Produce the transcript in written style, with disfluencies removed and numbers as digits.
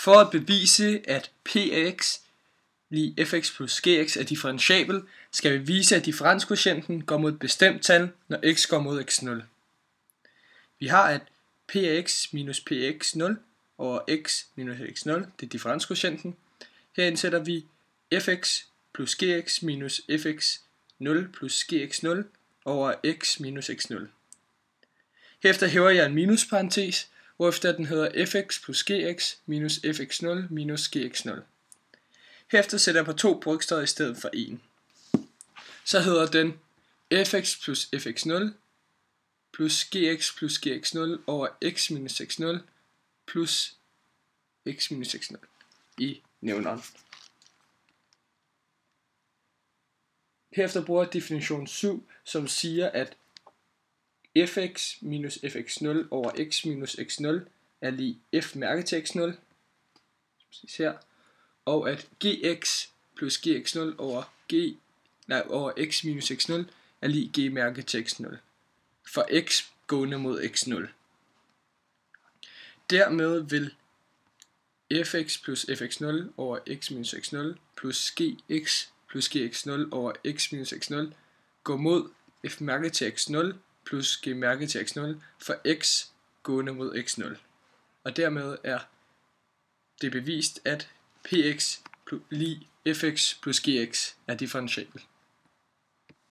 For at bevise, at p af x lige fx plus gx er differentiabel, skal vi vise, at differenskvotienten går mod et bestemt tal, når x går mod x0. Vi har, at p af x minus p af x0 over x minus x0, det er differenskvotienten. Her indsætter vi fx plus gx minus fx0 plus gx0 over x minus x0. Herefter hæver jeg en minusparentes, hvorefter den hedder fx plus gx minus fx0 minus gx0. Herefter sætter jeg på 2 brøksteder i stedet for 1. Så hedder den fx plus fx0 plus gx0 over x minus x0 plus x minus x0 i nævneren. Herefter bruger jeg definition 7, som siger, at fx minus fx0 over x minus x0 er lig f mærke til x0, her, og at gx plus gx0 over x minus x0 er lig g mærke til x0, for x gående mod x0. Dermed vil fx plus fx0 over x minus x0 plus gx plus gx0 over x minus x0 gå mod f mærke til x0 plus g mærke til x0 for x gående mod x0. Og dermed er det bevist, at px lige fx plus gx er differentiabel.